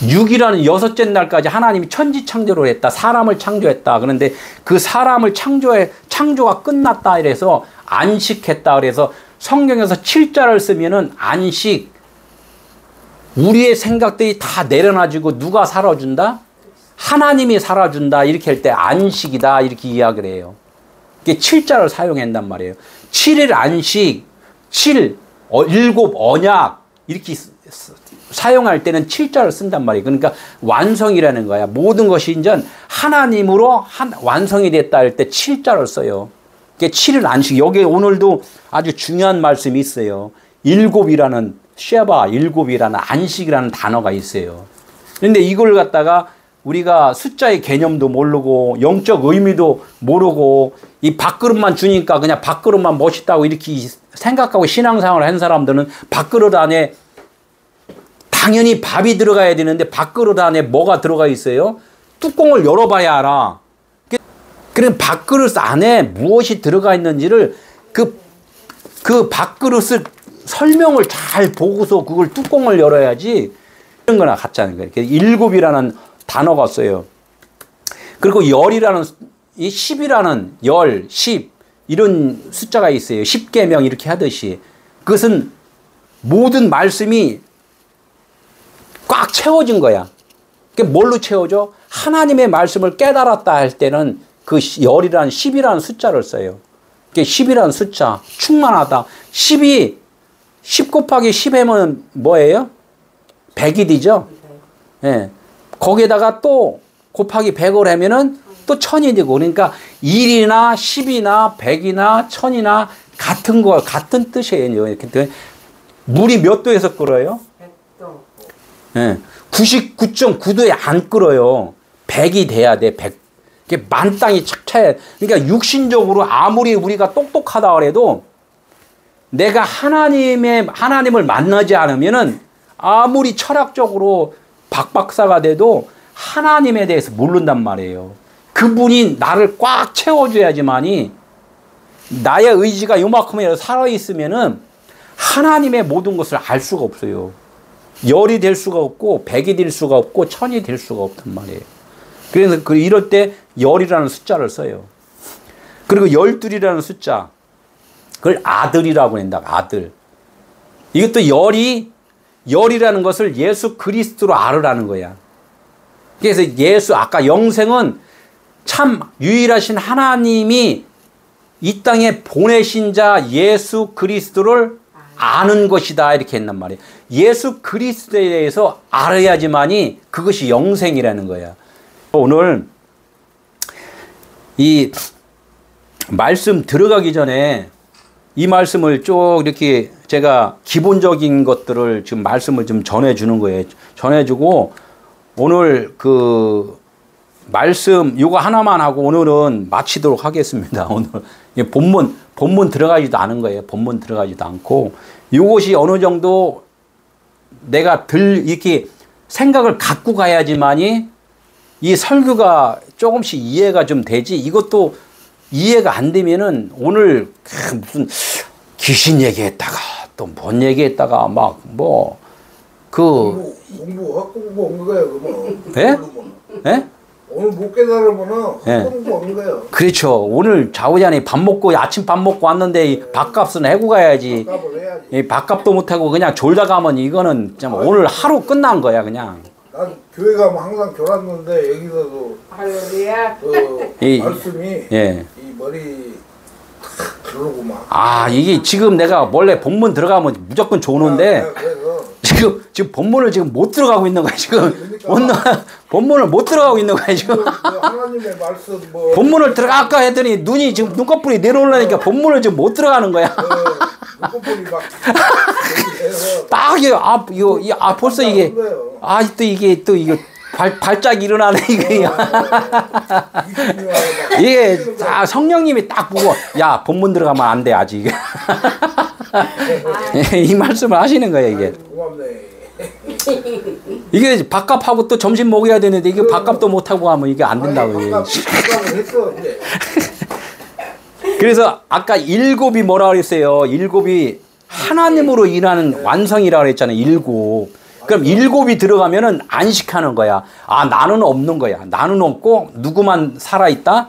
6이라는 여섯째 날까지 하나님이 천지창조를 했다. 사람을 창조했다. 그런데 그 사람을 창조가 끝났다. 이래서 안식했다. 그래서 성경에서 7자를 쓰면은 안식, 우리의 생각들이 다 내려놔지고 누가 살아준다? 하나님이 살아준다. 이렇게 할 때 안식이다. 이렇게 이야기를 해요. 이게 7자를 사용한단 말이에요. 7일 안식, 7, 7 언약 이렇게 사용할 때는 7자를 쓴단 말이에요. 그러니까 완성이라는 거야. 모든 것이 이제 하나님으로 완성이 됐다 할 때 7자를 써요. 7일 안식. 여기에 오늘도 아주 중요한 말씀이 있어요. 일곱이라는 쉐바, 일곱이라는 안식이라는 단어가 있어요. 그런데 이걸 갖다가 우리가 숫자의 개념도 모르고 영적 의미도 모르고 이 밥그릇만 주니까 그냥 밥그릇만 멋있다고 이렇게 생각하고 신앙생활을 한 사람들은 밥그릇 안에 당연히 밥이 들어가야 되는데 밥그릇 안에 뭐가 들어가 있어요? 뚜껑을 열어봐야 알아. 그럼 밥그릇 안에 무엇이 들어가 있는지를 그 밥그릇을 설명을 잘 보고서 그걸 뚜껑을 열어야지. 이런 거나 같잖아요. 일곱이라는 단어가 써요. 그리고 열이라는, 이 10이라는 열, 10 이런 숫자가 있어요. 10계명 이렇게 하듯이. 그것은 모든 말씀이 꽉 채워진 거야. 그게 뭘로 채워져? 하나님의 말씀을 깨달았다 할 때는 그 열이라는 10이라는 숫자를 써요. 10이라는 숫자, 충만하다. 10이 10 곱하기 10 하면 뭐예요? 100이 되죠? 예. 거기에다가 또 곱하기 100을 하면은 또 1000이 되고. 그러니까 1이나 10이나 100이나 1000이나 같은 거, 같은 뜻이에요. 이렇게. 물이 몇 도에서 끓어요? 100도. 예. 99.9도에 안 끓어요. 100이 돼야 돼, 100. 이게 만땅이 착 차야. 그러니까 육신적으로 아무리 우리가 똑똑하다 그래도 내가 하나님을 만나지 않으면은 아무리 철학적으로 박박사가 돼도 하나님에 대해서 모른단 말이에요. 그분이 나를 꽉 채워줘야지만이 나의 의지가 요만큼이라도 살아있으면은 하나님의 모든 것을 알 수가 없어요. 열이 될 수가 없고, 100이 될 수가 없고, 1000이 될 수가 없단 말이에요. 그래서 이럴 때 열이라는 숫자를 써요. 그리고 12이라는 숫자. 그걸 아들이라고 한다. 아들. 이것도 열이라는 것을 예수 그리스도로 알으라는 거야. 그래서 아까 영생은 참 유일하신 하나님이 이 땅에 보내신 자 예수 그리스도를 아는 것이다. 이렇게 했단 말이에요. 예수 그리스도에 대해서 알아야지만이 그것이 영생이라는 거야. 오늘 이 말씀 들어가기 전에 이 말씀을 쭉 이렇게 제가 기본적인 것들을 지금 말씀을 좀 전해주는 거예요. 전해주고 오늘 그 말씀 요거 하나만 하고 오늘은 마치도록 하겠습니다. 오늘 본문 들어가지도 않은 거예요. 본문 들어가지도 않고 요것이 어느 정도 내가 이렇게 생각을 갖고 가야지만이 이 설교가 조금씩 이해가 좀 되지. 이것도 이해가 안 되면은 오늘 무슨 귀신 얘기했다가 또 뭔 얘기했다가 막 뭐 공부 온 거예요, 그러면. 예? 예? 오늘 못 깨달으면 예. 공부 온 거예요. 그렇죠. 오늘 좌우자니 밥 먹고 아침 밥 먹고 왔는데 이 밥값은 해고 가야지. 밥을 해야지. 이 밥값도 못 하고 그냥 졸다 가면 이거는 참 오늘 하루 끝난 거야 그냥. 난 교회 가면 항상 졸았는데 여기서도 할렐루야. 말씀이 예. 이 머리 탁 들르고 막. 아 이게 지금 내가 원래 본문 들어가면 무조건 좋은데 그래서 지금 본문을 지금 못 들어가고 있는 거야 지금. 그러니까. 본문을 못 들어가고 있는 거야 지금. 하나님의 말씀 뭐 본문을 들어갈까 했더니 눈이 지금 눈꺼풀이 내려오려니까 본문을 지금 못 들어가는 거야. 눈꺼풀이 막 해서 딱 이게 벌써 이게 또 이게 발작이 일어나네 이게. 이게 다 성령님이 딱 보고 야 본문 들어가면 안 돼 아직. 이 말씀을 하시는 거예요 이게. 고맙네. 이게 밥값하고 또 점심 먹어야 되는데 이게 밥값도 못 하고 하면 이게 안 된다고. 밥값을 했어 이제. 그래서 아까 일곱이 뭐라 그랬어요? 일곱이 하나님으로 일하는 완성이라고 그랬잖아요. 일곱. 그럼 일곱이 들어가면은 안식하는 거야. 아 나는 없는 거야. 나는 없고 누구만 살아있다?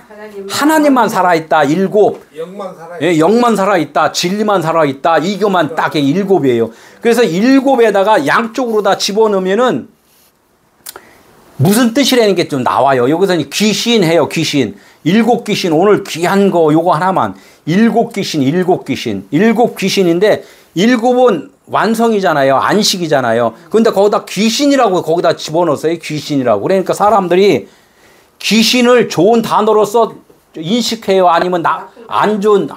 하나님만 살아있다. 일곱. 영만 살아. 예, 영만 살아있다. 진리만 살아있다. 이거만 딱 일곱이에요. 그래서 일곱에다가 양쪽으로 다 집어넣으면은 무슨 뜻이라는 게 좀 나와요. 여기서 귀신 해요. 귀신. 일곱 귀신. 오늘 귀한 거 요거 하나만. 일곱 귀신. 일곱 귀신. 일곱 귀신인데 일곱은 완성이잖아요. 안식이잖아요. 근데 거기다 귀신이라고 거기다 집어넣었어요. 귀신이라고. 그러니까 사람들이 귀신을 좋은 단어로서 인식해요? 아니면 안 좋은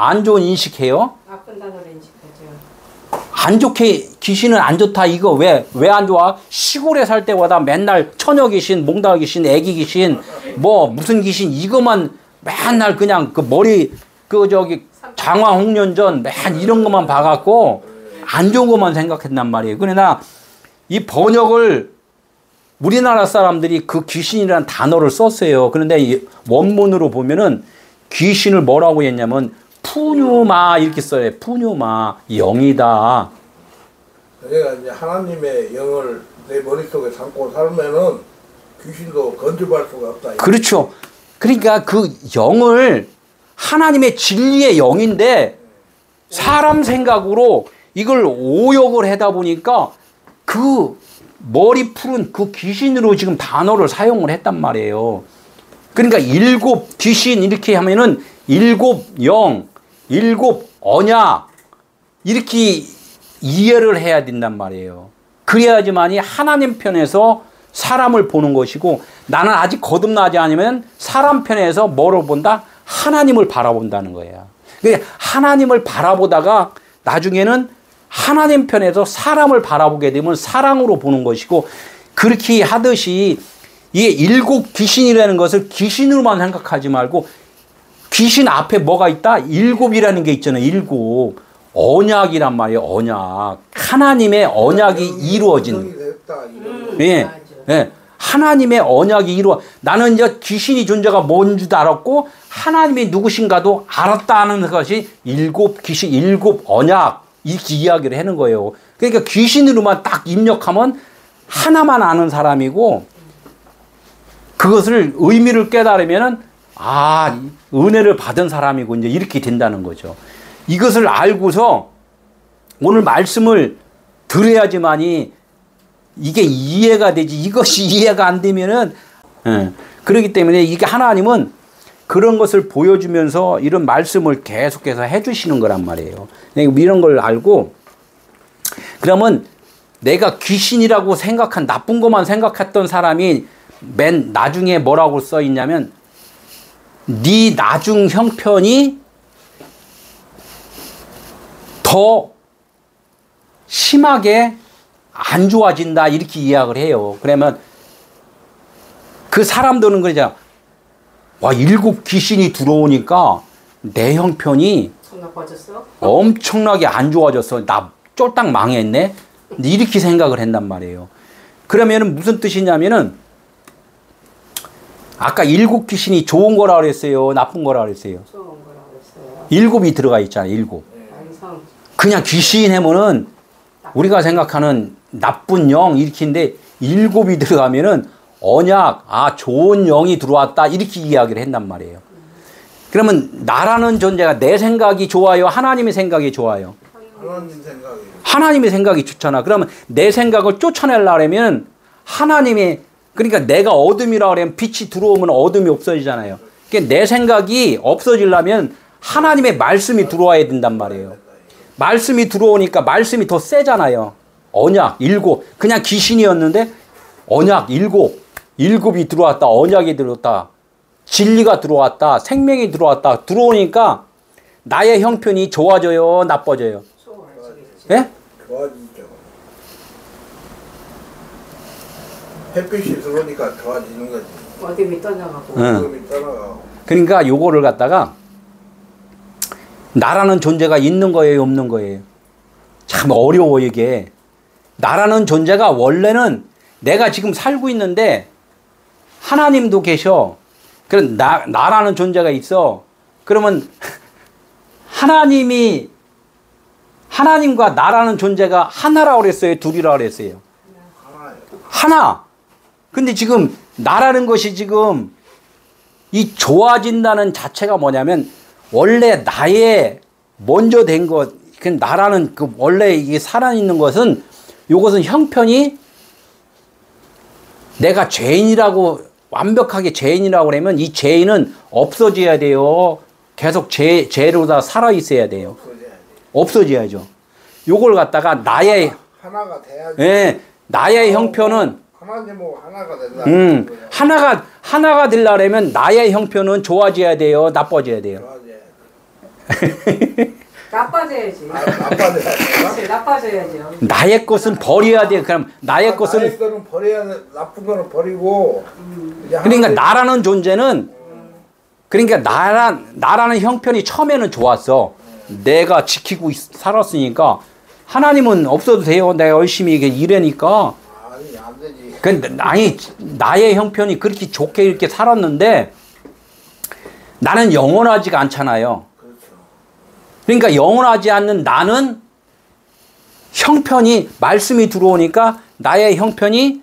인식해요? 나쁜 단어로 인식하죠. 안 좋게 귀신은 안 좋다. 이거 왜 안 좋아? 시골에 살 때마다 맨날 처녀 귀신, 몽달 귀신, 애기 귀신, 뭐 무슨 귀신 이거만 맨날 그냥 그 머리 장화 홍련전 맨 이런 것만 봐갖고 안 좋은 것만 생각했단 말이에요. 그러나 이 번역을 우리나라 사람들이 그 귀신이라는 단어를 썼어요. 그런데 이 원문으로 보면은 귀신을 뭐라고 했냐면 푸뉴마 이렇게 써요. 푸뉴마 영이다. 내가 이제 하나님의 영을 내 머릿속에 담고 살면은 귀신도 건져갈 수가 없다. 그렇죠. 그러니까 그 영을 하나님의 진리의 영인데 사람 생각으로 이걸 오역을 하다 보니까 그 머리 푸른 그 귀신으로 지금 단어를 사용을 했단 말이에요. 그러니까 일곱 귀신 이렇게 하면은 일곱 영, 일곱 언약 이렇게 이해를 해야 된단 말이에요. 그래야지만이 하나님 편에서 사람을 보는 것이고 나는 아직 거듭나지 않으면 사람 편에서 뭐를 본다? 하나님을 바라본다는 거예요. 그러니까 하나님을 바라보다가 나중에는 하나님 편에서 사람을 바라보게 되면 사랑으로 보는 것이고 그렇게 하듯이 이게 일곱 귀신이라는 것을 귀신으로만 생각하지 말고 귀신 앞에 뭐가 있다? 일곱이라는 게 있잖아요. 일곱. 언약이란 말이에요. 언약. 하나님의 언약이 이루어진. 예. 예. 하나님의 언약이 이루어. 나는 이제 귀신이 존재가 뭔지도 알았고 하나님이 누구신가도 알았다는 것이 일곱 귀신, 일곱 언약 이렇게 이야기를 하는 거예요. 그러니까 귀신으로만 딱 입력하면 하나만 아는 사람이고 그것을 의미를 깨달으면은 아 은혜를 받은 사람이고 이제 이렇게 된다는 거죠. 이것을 알고서 오늘 말씀을 들어야지만이 이게 이해가 되지. 이것이 이해가 안 되면은 그렇기 때문에 이게 하나님은 그런 것을 보여주면서 이런 말씀을 계속해서 해주시는 거란 말이에요. 이런 걸 알고 그러면 내가 귀신이라고 생각한 나쁜 것만 생각했던 사람이 맨 나중에 뭐라고 써 있냐면 네 나중 형편이 더 심하게 안 좋아진다 이렇게 이야기를 해요. 그러면 그 사람들은 그러잖아. 와 일곱 귀신이 들어오니까 내 형편이 엄청나게 안 좋아졌어. 나 쫄딱 망했네. 이렇게 생각을 한단 말이에요. 그러면은 무슨 뜻이냐면은 아까 일곱 귀신이 좋은 거라 그랬어요? 나쁜 거라 그랬어요? 좋은 거. 일곱이 들어가 있잖아요. 일곱. 완성. 그냥 귀신 해면은 우리가 생각하는 나쁜 영 이렇게인데 일곱이 들어가면은 언약, 좋은 영이 들어왔다 이렇게 이야기를 한단 말이에요. 그러면 나라는 존재가 내 생각이 좋아요? 하나님의 생각이 좋아요? 하나님 생각이. 하나님의 생각이 좋잖아. 그러면 내 생각을 쫓아내려면 하나님의, 그러니까 내가 어둠이라 그러면 빛이 들어오면 어둠이 없어지잖아요. 그러니까 내 생각이 없어지려면 하나님의 말씀이 들어와야 된단 말이에요. 말씀이 들어오니까 말씀이 더 세잖아요. 언약, 일곱. 그냥 귀신이었는데 언약, 일곱이 들어왔다. 언약이 들어왔다. 진리가 들어왔다. 생명이 들어왔다. 들어오니까 나의 형편이 좋아져요? 나빠져요? 예? 좋아지죠. 햇빛이 들어오니까 좋아지는 거지. 어둠이 떠나가고. 어둠이 떠나가고. 그러니까 요거를 갖다가 나라는 존재가 있는 거예요, 없는 거예요? 참 어려워 이게. 나라는 존재가 원래는 내가 지금 살고 있는데 하나님도 계셔. 그럼 나라는 존재가 있어. 그러면 하나님과 나라는 존재가 하나라고 그랬어요? 둘이라고 그랬어요? 하나. 근데 지금 나라는 것이 지금 이 좋아진다는 자체가 뭐냐면 원래 나의 먼저 된 것, 그 나라는 그 원래 이게 살아있는 것은 이것은 형편이 내가 죄인이라고 완벽하게 죄인이라고 그러면 이 죄인은 없어져야 돼요. 계속 죄로 다 살아있어야 돼요. 없어져야죠. 요걸 갖다가 나의 하나가 돼야지. 예, 나의 형편은 하나님하고 하나가 된다. 하나가 되려면 나의 형편은 좋아져야 돼요. 나빠져야 돼요. 나빠져야지. 나빠져야지. 나빠져야죠. 나의 것은 버려야 돼요. 그럼 나의 것은 나의 거는 버려야 돼. 나쁜 거는 버리고. 그러니까 나라는 존재는 그러니까 나라는 형편이 처음에는 좋았어. 내가 지키고 살았으니까 하나님은 없어도 돼요. 내가 열심히 일하니까. 아니 안 되지. 아니 나의 형편이 그렇게 좋게 이렇게 살았는데 나는 영원하지가 않잖아요. 그렇죠. 그러니까 영원하지 않는 나는 형편이 말씀이 들어오니까 나의 형편이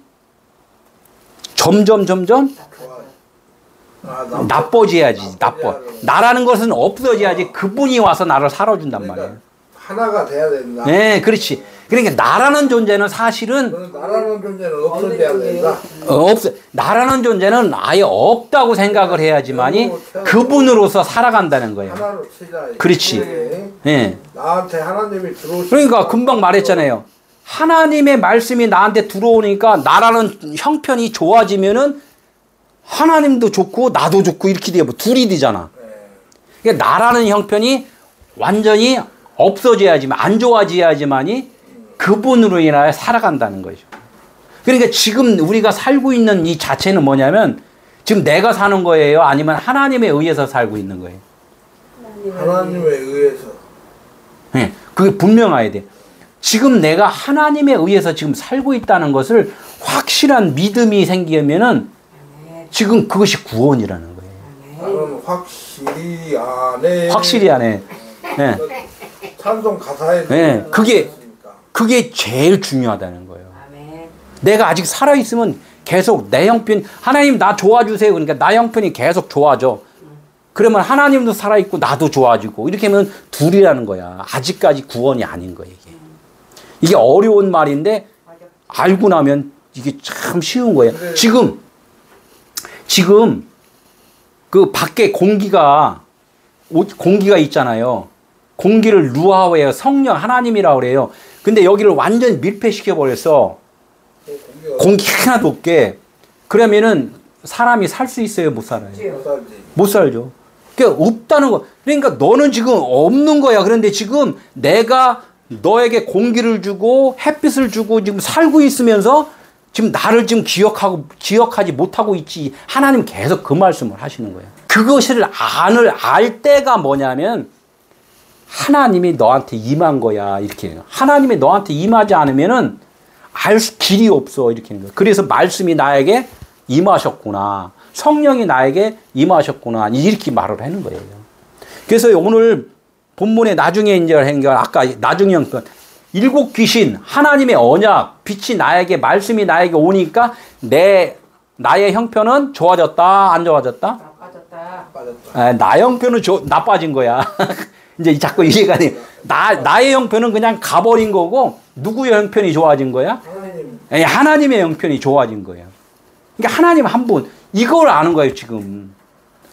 점점 나빠져야지. 나라는 것은 없어져야지. 그분이 와서 나를 살아준단 그러니까 말이에요. 하나가 돼야 된다. 네, 그렇지. 그러니까 나라는 존재는 사실은 나라는 존재는 없어져야 된다. 나라는 존재는 아예 없다고 생각을 해야지만이 그분으로서 살아간다는 거예요. 하나로 치자. 그렇지. 네. 나한테 하나님이 들어오시. 그러니까 금방 말했잖아요. 하나님의 말씀이 나한테 들어오니까 나라는 형편이 좋아지면은 하나님도 좋고 나도 좋고 이렇게 되고 둘이 되잖아. 그러니까 나라는 형편이 완전히 없어져야지만 안 좋아져야지만이 그분으로 인하여 살아간다는 거죠. 그러니까 지금 우리가 살고 있는 이 자체는 뭐냐면 지금 내가 사는 거예요? 아니면 하나님에 의해서 살고 있는 거예요? 하나님에 의해서. 네, 그게 분명해야 돼. 지금 내가 하나님에 의해서 지금 살고 있다는 것을 확실한 믿음이 생기면은 지금 그것이 구원이라는 거예요. 나는 확실히 안 해. 확실히 안 해. 네. 찬송 가사에 네, 그게 제일 중요하다는 거예요. 아멘. 내가 아직 살아있으면 계속 내 형편, 하나님 나 좋아주세요. 그러니까 나 형편이 계속 좋아져. 그러면 하나님도 살아있고 나도 좋아지고 이렇게 하면 둘이라는 거야. 아직까지 구원이 아닌 거예요. 이게 어려운 말인데 알고 나면 이게 참 쉬운 거예요. 지금 그 밖에 공기가 있잖아요. 공기를 루아웨어 성령 하나님이라고 그래요. 근데 여기를 완전히 밀폐시켜 버렸어. 공기 하나도 없게. 그러면은 사람이 살 수 있어요, 못 살아요? 못 살죠. 그러니까 없다는 거. 그러니까 너는 지금 없는 거야. 그런데 지금 내가 너에게 공기를 주고 햇빛을 주고 지금 살고 있으면서 지금 나를 지금 기억하지 못하고 있지. 하나님 계속 그 말씀을 하시는 거예요. 그것을 알 때가 뭐냐면 하나님이 너한테 임한 거야. 이렇게. 하나님이 너한테 임하지 않으면은 알 길이 없어. 이렇게 하는 거예요. 그래서 말씀이 나에게 임하셨구나. 성령이 나에게 임하셨구나. 이렇게 말을 하는 거예요. 그래서 오늘 본문에 나중에 이제 한걸 아까 나중에 형편 7 귀신 하나님의 언약 빛이 나에게 말씀이 나에게 오니까 나의 형편은 좋아졌다 안 좋아졌다? 나빠졌다. 빠졌다. 나 형편은 나빠진 거야. 이제 자꾸 이해가 돼. 나의 형편은 그냥 가버린 거고 누구의 형편이 좋아진 거야? 하나님. 하나님의 형편이 좋아진 거예요. 그러니까 하나님 한 분 이걸 아는 거예요 지금.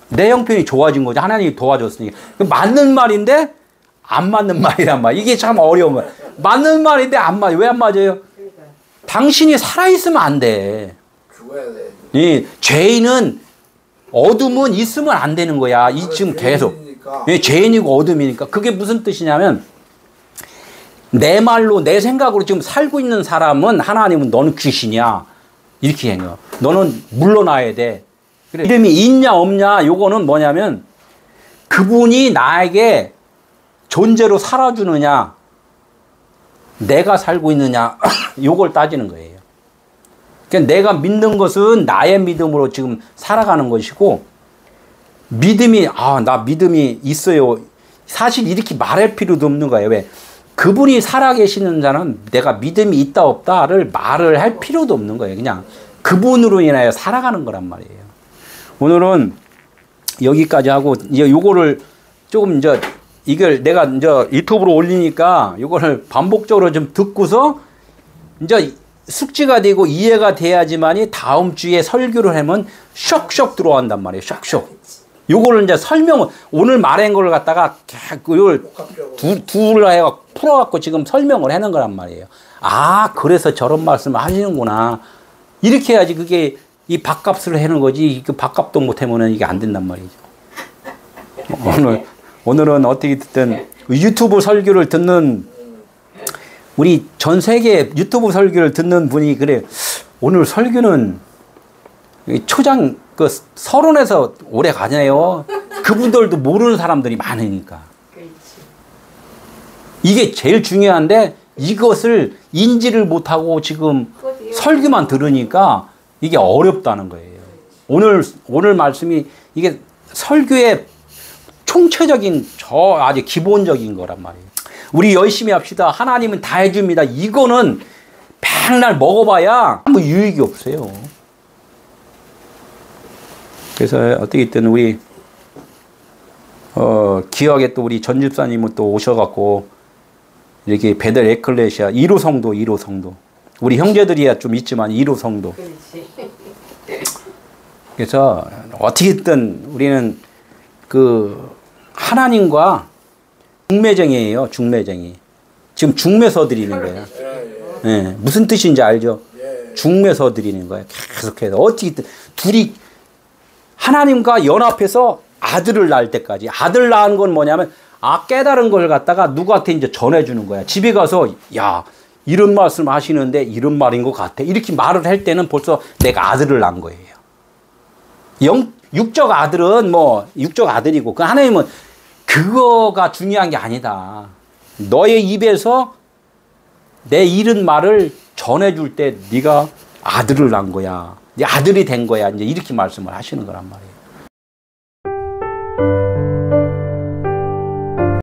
내 형편이 좋아진 거죠. 하나님이 도와줬으니까. 맞는 말인데 안 맞는 말이란 말. 이게 참 어려운 말. 맞는 말인데 안 맞아요. 왜 안 맞아요? 그러니까. 당신이 살아있으면 안 돼. 죽어야 돼. 이 죄인은 어둠은 있으면 안 되는 거야. 이 지금 계속. 죄인이고 어둠이니까. 그게 무슨 뜻이냐면 내 말로 내 생각으로 지금 살고 있는 사람은 하나님은 너는 귀신이야. 이렇게 해요. 너는 물러나야 돼. 그래. 이름이 있냐 없냐 요거는 뭐냐면 그분이 나에게 존재로 살아주느냐 내가 살고 있느냐 요걸 따지는 거예요. 그러니까 내가 믿는 것은 나의 믿음으로 지금 살아가는 것이고 믿음이 나 믿음이 있어요. 사실 이렇게 말할 필요도 없는 거예요. 왜? 그분이 살아계시는 자는 내가 믿음이 있다 없다를 말을 할 필요도 없는 거예요. 그냥 그분으로 인하여 살아가는 거란 말이에요. 오늘은 여기까지 하고 이제 요거를 조금 이걸 내가 이제 유튜브로 올리니까 요거를 반복적으로 좀 듣고서 이제 숙지가 되고 이해가 돼야지만이 다음 주에 설교를 하면 쇽쇽 들어간단 말이에요. 쇽쇽. 요거를 이제 설명을 오늘 말한 걸 갖다가 이걸 둘 해가 풀어갖고 지금 설명을 하는 거란 말이에요. 그래서 저런 말씀을 하시는구나. 이렇게 해야지 그게 이 밥값을 하는 거지. 그 밥값도 못하면 이게 안 된단 말이죠. 오늘은 어떻게 듣든 유튜브 설교를 듣는 우리 전 세계 유튜브 설교를 듣는 분이 그래. 오늘 설교는 초장 그 서론에서 오래 가네요. 그분들도 모르는 사람들이 많으니까. 그렇지. 이게 제일 중요한데 이것을 인지를 못하고 지금 설교만 들으니까 이게 어렵다는 거예요. 오늘 말씀이 이게 설교의 총체적인 아주 기본적인 거란 말이에요. 우리 열심히 합시다. 하나님은 다 해줍니다. 이거는 맨날 먹어봐야 아무 유익이 없어요. 그래서 어떻게 됐든 우리 기억에 또 우리 전 집사님은 또 오셔갖고 이렇게 베델 에클레시아 1호 성도 우리 형제들이야 좀 있지만 1호 성도. 그렇지. 그래서 어떻게든 우리는 그 하나님과 중매쟁이에요. 중매쟁이. 지금 중매서 드리는 거예요. 예, 무슨 뜻인지 알죠? 중매서 드리는 거예요. 계속해서 어떻게든 둘이 하나님과 연합해서 아들을 낳을 때까지. 아들 낳은 건 뭐냐면 깨달은 걸 갖다가 누구한테 이제 전해주는 거야. 집에 가서 야 이런 말씀 하시는데 이런 말인 것 같아. 이렇게 말을 할 때는 벌써 내가 아들을 낳은 거예요. 육적 아들은 뭐 육적 아들이고 그 하나님은 그거가 중요한 게 아니다. 너의 입에서 내 잃은 말을 전해줄 때 네가 아들을 낳은 거야. 네 아들이 된 거야. 이제 이렇게 말씀을 하시는 거란 말이에요.